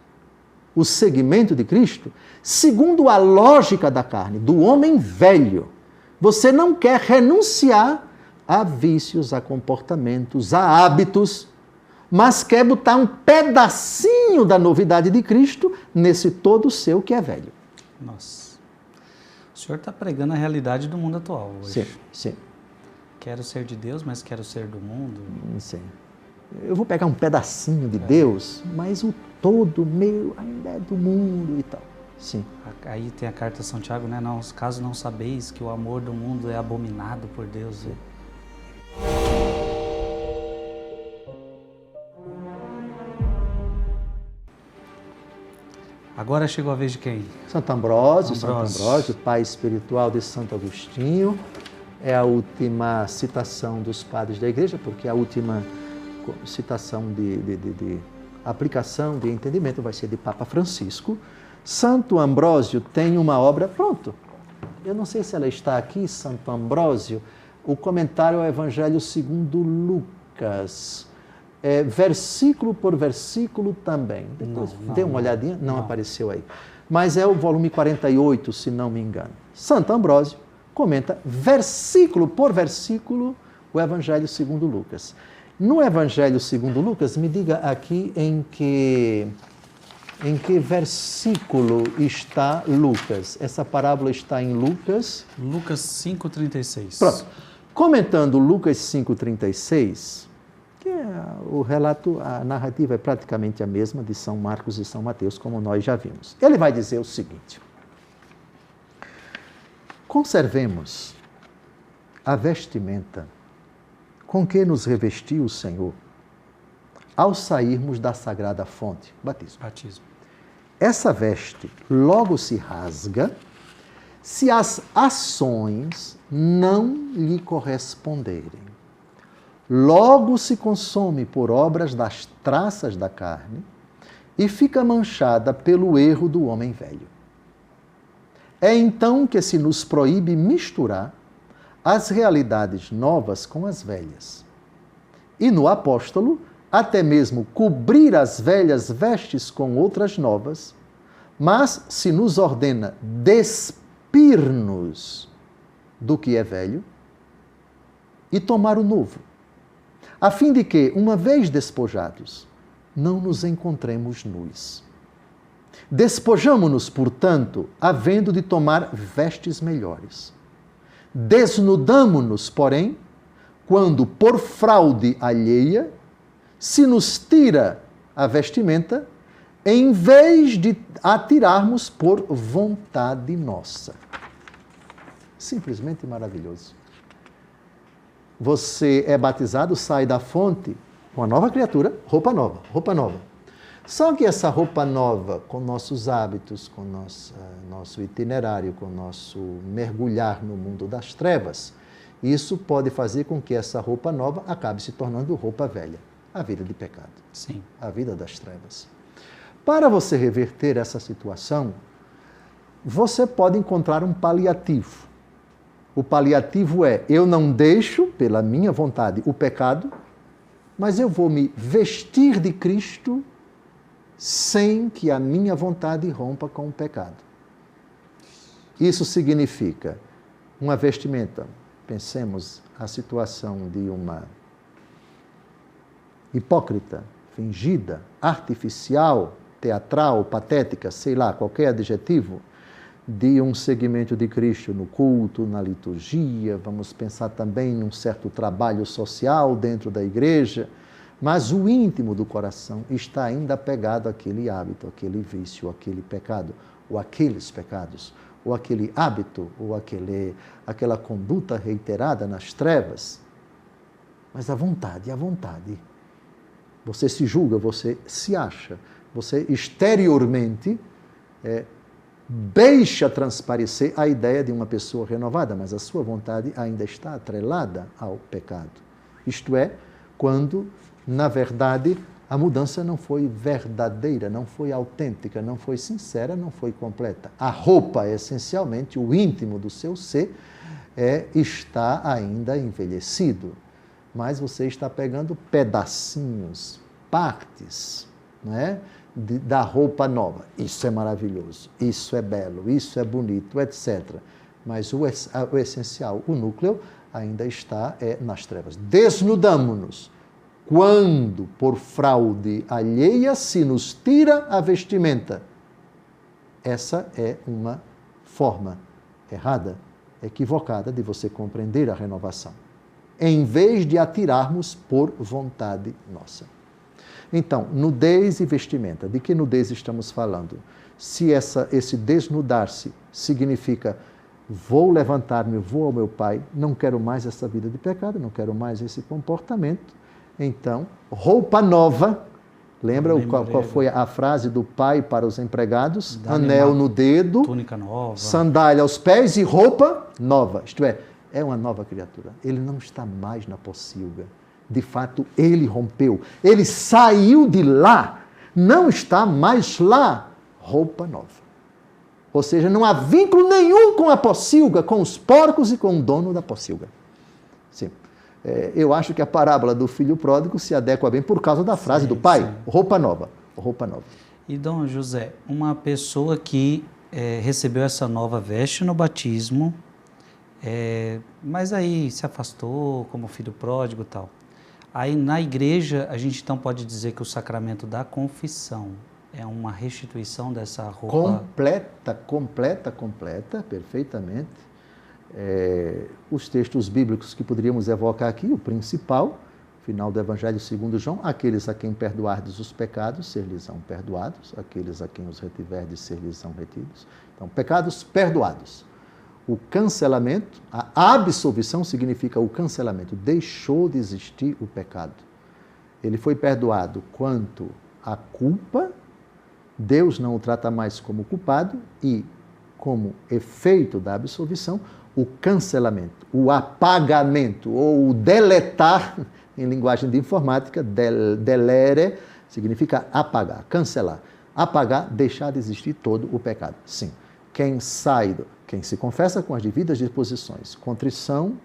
Speaker 2: o segmento de Cristo, segundo a lógica da carne, do homem velho. Você não quer renunciar a vícios, a comportamentos, a hábitos, mas quer botar um pedacinho da novidade de Cristo nesse todo seu que é velho.
Speaker 1: Nossa. O senhor está pregando a realidade do mundo atual hoje.
Speaker 2: Sim, sim.
Speaker 1: Quero ser de Deus, mas quero ser do mundo.
Speaker 2: Sim. Eu vou pegar um pedacinho de Deus, mas o todo meu ainda é do mundo e tal. Sim.
Speaker 1: Aí tem a carta de São Tiago, né? Não, caso não sabeis que o amor do mundo é abominado por Deus.
Speaker 2: Sim.
Speaker 1: Agora chegou a vez de quem?
Speaker 2: Santo Ambrósio, pai espiritual de Santo Agostinho. É a última citação dos padres da igreja, porque a última citação de aplicação, de entendimento, vai ser de Papa Francisco. Santo Ambrósio tem uma obra, pronto, eu não sei se ela está aqui, Santo Ambrósio, o comentário ao Evangelho segundo Lucas, versículo por versículo também. Depois dê uma olhadinha, não apareceu aí. Mas é o volume 48, se não me engano. Santo Ambrósio comenta versículo por versículo o Evangelho segundo Lucas. No Evangelho segundo Lucas, me diga aqui em que versículo está Lucas. Essa parábola está em Lucas.
Speaker 1: Lucas 5,36.
Speaker 2: Pronto. Comentando Lucas 5,36, que o relato, a narrativa é praticamente a mesma de São Marcos e São Mateus, como nós já vimos. Ele vai dizer o seguinte: conservemos a vestimenta com que nos revestiu o Senhor ao sairmos da sagrada fonte, batismo. Essa veste logo se rasga se as ações não lhe corresponderem. Logo se consome por obras das traças da carne e fica manchada pelo erro do homem velho. É então que se nos proíbe misturar as realidades novas com as velhas. E no apóstolo, até mesmo cobrir as velhas vestes com outras novas, mas se nos ordena despir-nos do que é velho e tomar o novo, a fim de que, uma vez despojados, não nos encontremos nus. Despojamo-nos, portanto, havendo de tomar vestes melhores. Desnudamo-nos, porém, quando, por fraude alheia, se nos tira a vestimenta, em vez de atirarmos por vontade nossa. Simplesmente maravilhoso. Você é batizado, sai da fonte, uma nova criatura, roupa nova, roupa nova. Só que essa roupa nova, com nossos hábitos, com nosso itinerário, com nosso mergulhar no mundo das trevas, isso pode fazer com que essa roupa nova acabe se tornando roupa velha. A vida de pecado.
Speaker 1: Sim.
Speaker 2: A vida das trevas. Para você reverter essa situação, você pode encontrar um paliativo. O paliativo é: eu não deixo, pela minha vontade, o pecado, mas eu vou me vestir de Cristo sem que a minha vontade rompa com o pecado. Isso significa uma vestimenta. Pensemos a situação de uma hipócrita, fingida, artificial, teatral, patética, sei lá, qualquer adjetivo, de um segmento de Cristo no culto, na liturgia. Vamos pensar também num certo trabalho social dentro da igreja, mas o íntimo do coração está ainda apegado àquele hábito, àquele vício, àquele pecado, ou aqueles pecados, ou aquele hábito, ou aquela conduta reiterada nas trevas. Mas a vontade, você se julga, você se acha, você exteriormente deixa transparecer a ideia de uma pessoa renovada, mas a sua vontade ainda está atrelada ao pecado. Isto é, quando, na verdade, a mudança não foi verdadeira, não foi autêntica, não foi sincera, não foi completa. A roupa, essencialmente, o íntimo do seu ser, está ainda envelhecido, mas você está pegando pedacinhos, partes, não é? Da roupa nova. Isso é maravilhoso, isso é belo, isso é bonito, etc. Mas o essencial, o núcleo, ainda está nas trevas. Desnudamo-nos quando, por fraude alheia, se nos tira a vestimenta. Essa é uma forma errada, equivocada de você compreender a renovação, em vez de atirarmos por vontade nossa. Então, nudez e vestimenta. De que nudez estamos falando? Se esse desnudar-se significa: vou levantar-me, vou ao meu Pai, não quero mais essa vida de pecado, não quero mais esse comportamento. Então, roupa nova. Lembra qual foi a frase do pai para os empregados? Anel no dedo,
Speaker 1: túnica nova,
Speaker 2: sandália aos pés e roupa nova. Isto é uma nova criatura. Ele não está mais na pocilga. De fato, ele rompeu. Ele saiu de lá. Não está mais lá. Roupa nova. Ou seja, não há vínculo nenhum com a pocilga, com os porcos e com o dono da pocilga. Sim. Eu acho que a parábola do filho pródigo se adequa bem por causa da frase do pai, roupa nova, roupa nova.
Speaker 1: E, Dom José, uma pessoa que recebeu essa nova veste no batismo, mas aí se afastou como filho pródigo e tal. Aí na igreja a gente então pode dizer que o sacramento da confissão é uma restituição dessa roupa...
Speaker 2: Completa, perfeitamente. Os textos bíblicos que poderíamos evocar aqui, o principal, final do Evangelho segundo João, aqueles a quem perdoardes os pecados, ser-lhes-ão perdoados, aqueles a quem os retiverdes, ser-lhes-ão retidos. Então, pecados perdoados. O cancelamento, a absolvição significa o cancelamento, deixou de existir o pecado. Ele foi perdoado quanto à culpa, Deus não o trata mais como culpado e, como efeito da absolvição, o cancelamento, o apagamento ou o deletar, em linguagem de informática, delere, significa apagar, cancelar. Apagar, deixar de existir todo o pecado. Sim, quem se confessa com as devidas disposições, contrição,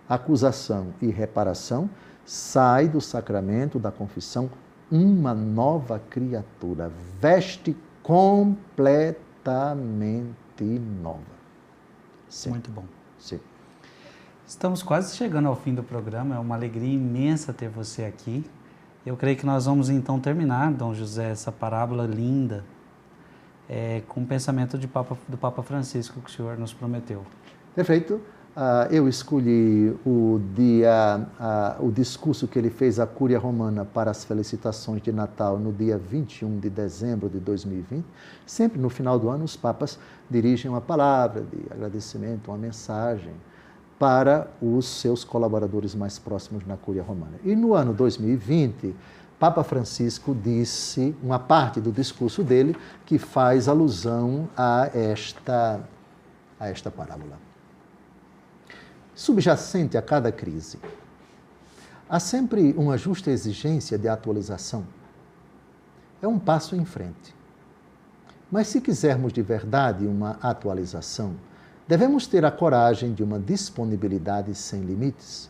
Speaker 2: acusação e reparação, sai do sacramento da confissão uma nova criatura, veste completamente nova. Sim.
Speaker 1: Muito bom.
Speaker 2: Sim.
Speaker 1: Estamos quase chegando ao fim do programa, é uma alegria imensa ter você aqui. Eu creio que nós vamos então terminar, Dom José, essa parábola linda, com o pensamento do Papa Francisco que o senhor nos prometeu.
Speaker 2: Perfeito. Eu escolhi o discurso que ele fez à Cúria Romana para as felicitações de Natal no dia 21 de dezembro de 2020. Sempre no final do ano os papas dirigem uma palavra de agradecimento, uma mensagem para os seus colaboradores mais próximos na Cúria Romana. E no ano 2020, Papa Francisco disse uma parte do discurso dele que faz alusão a esta parábola. Subjacente a cada crise, há sempre uma justa exigência de atualização. É um passo em frente. Mas se quisermos de verdade uma atualização, devemos ter a coragem de uma disponibilidade sem limites.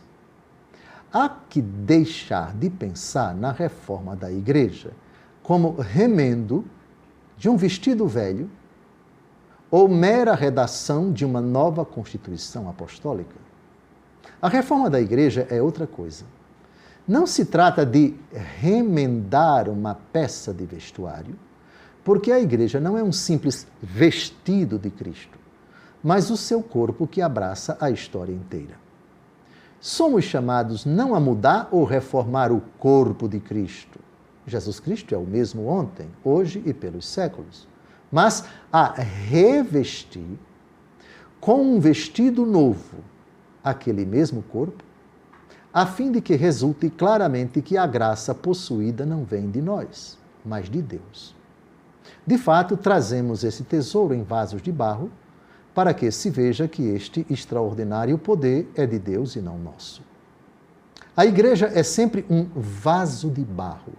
Speaker 2: Há que deixar de pensar na reforma da Igreja como remendo de um vestido velho ou mera redação de uma nova Constituição Apostólica. A reforma da Igreja é outra coisa. Não se trata de remendar uma peça de vestuário, porque a Igreja não é um simples vestido de Cristo, mas o seu corpo que abraça a história inteira. Somos chamados não a mudar ou reformar o corpo de Cristo. Jesus Cristo é o mesmo ontem, hoje e pelos séculos, mas a revestir com um vestido novo aquele mesmo corpo, a fim de que resulte claramente que a graça possuída não vem de nós, mas de Deus. De fato, trazemos esse tesouro em vasos de barro, para que se veja que este extraordinário poder é de Deus e não nosso. A Igreja é sempre um vaso de barro,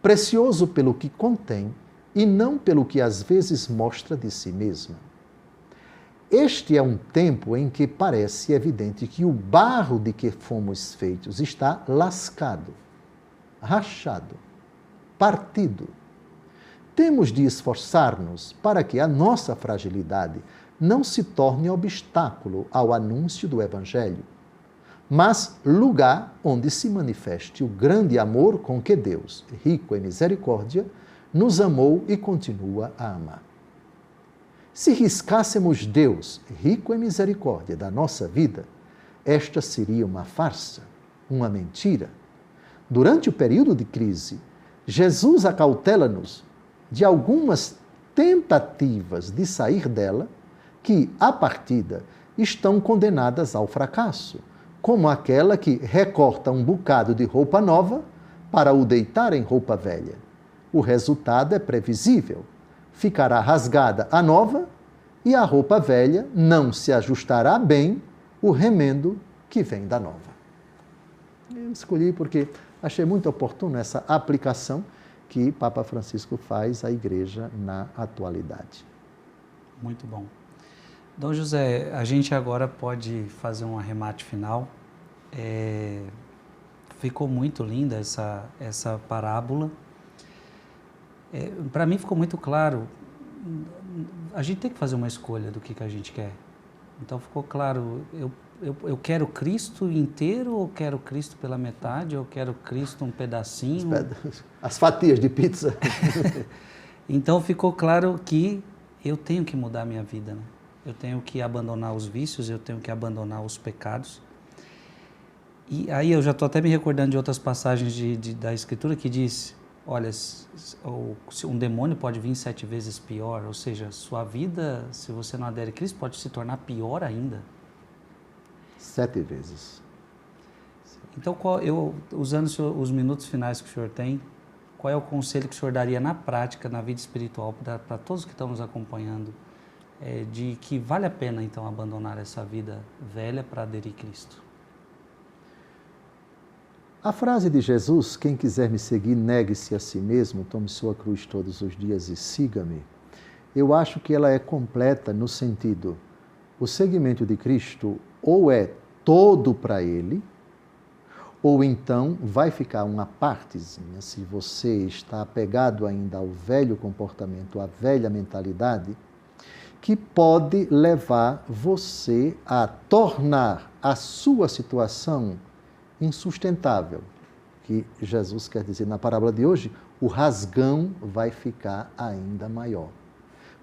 Speaker 2: precioso pelo que contém e não pelo que às vezes mostra de si mesma. Este é um tempo em que parece evidente que o barro de que fomos feitos está lascado, rachado, partido. Temos de esforçar-nos para que a nossa fragilidade não se torne obstáculo ao anúncio do Evangelho, mas lugar onde se manifeste o grande amor com que Deus, rico em misericórdia, nos amou e continua a amar. Se riscássemos Deus, rico em misericórdia, da nossa vida, esta seria uma farsa, uma mentira. Durante o período de crise, Jesus acautela-nos de algumas tentativas de sair dela que, à partida, estão condenadas ao fracasso, como aquela que recorta um bocado de roupa nova para o deitar em roupa velha. O resultado é previsível. Ficará rasgada a nova e a roupa velha não se ajustará bem o remendo que vem da nova. Eu escolhi porque achei muito oportuno essa aplicação que Papa Francisco faz à Igreja na atualidade.
Speaker 1: Muito bom. Dom José, a gente agora pode fazer um arremate final. Ficou muito linda essa parábola. Para mim ficou muito claro, a gente tem que fazer uma escolha do que a gente quer. Então ficou claro, eu quero Cristo inteiro, ou quero Cristo pela metade, ou quero Cristo um pedacinho.
Speaker 2: As fatias de pizza.
Speaker 1: Então ficou claro que eu tenho que mudar a minha vida, né? Eu tenho que abandonar os vícios, eu tenho que abandonar os pecados. E aí eu já estou até me recordando de outras passagens da Escritura que diz, olha, um demônio pode vir 7 vezes pior, ou seja, sua vida, se você não adere a Cristo, pode se tornar pior ainda.
Speaker 2: 7 vezes.
Speaker 1: Então, usando os minutos finais que o senhor tem, qual é o conselho que o senhor daria na prática, na vida espiritual, para todos que estão nos acompanhando, de que vale a pena, então, abandonar essa vida velha para aderir a Cristo?
Speaker 2: A frase de Jesus, quem quiser me seguir, negue-se a si mesmo, tome sua cruz todos os dias e siga-me. Eu acho que ela é completa no sentido, o seguimento de Cristo ou é todo para Ele, ou então vai ficar uma partezinha, se você está apegado ainda ao velho comportamento, à velha mentalidade, que pode levar você a tornar a sua situação insustentável. Que Jesus quer dizer na parábola de hoje, o rasgão vai ficar ainda maior.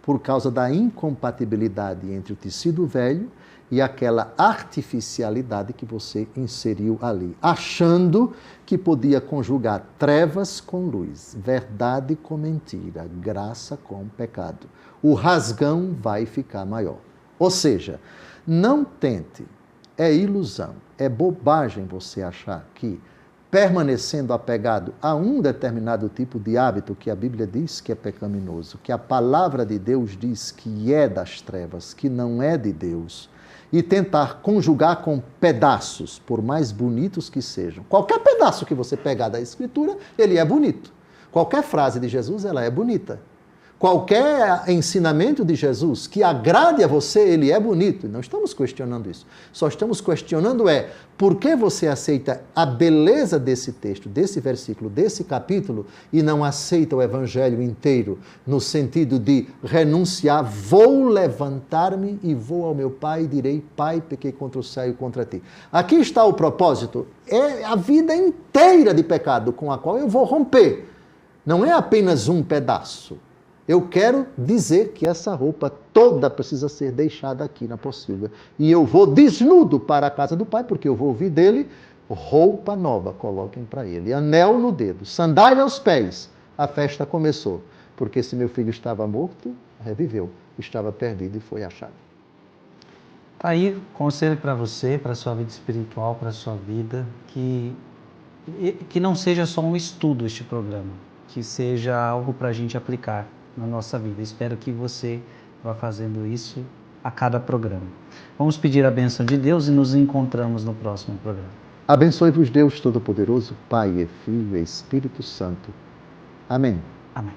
Speaker 2: Por causa da incompatibilidade entre o tecido velho e aquela artificialidade que você inseriu ali, achando que podia conjugar trevas com luz, verdade com mentira, graça com pecado. O rasgão vai ficar maior. Ou seja, não tente, é ilusão, é bobagem você achar que permanecendo apegado a um determinado tipo de hábito que a Bíblia diz que é pecaminoso, que a palavra de Deus diz que é das trevas, que não é de Deus, e tentar conjugar com pedaços, por mais bonitos que sejam. Qualquer pedaço que você pegar da Escritura, ele é bonito. Qualquer frase de Jesus, ela é bonita. Qualquer ensinamento de Jesus que agrade a você, ele é bonito. Não estamos questionando isso. Só estamos questionando por que você aceita a beleza desse texto, desse versículo, desse capítulo e não aceita o Evangelho inteiro, no sentido de renunciar, vou levantar-me e vou ao meu Pai e direi, Pai, pequei contra o céu e contra ti. Aqui está o propósito, é a vida inteira de pecado com a qual eu vou romper. Não é apenas um pedaço. Eu quero dizer que essa roupa toda precisa ser deixada aqui na pocilga. E eu vou desnudo para a casa do Pai, porque eu vou ouvir dele, roupa nova, coloquem para ele. Anel no dedo, sandália aos pés. A festa começou. Porque se meu filho estava morto, reviveu. Estava perdido e foi achado.
Speaker 1: Tá aí, conselho para você, para a sua vida espiritual, para a sua vida, que não seja só um estudo este programa, que seja algo para a gente aplicar na nossa vida. Espero que você vá fazendo isso a cada programa. Vamos pedir a bênção de Deus e nos encontramos no próximo programa.
Speaker 2: Abençoe-vos Deus Todo-Poderoso, Pai e Filho e Espírito Santo. Amém.
Speaker 1: Amém.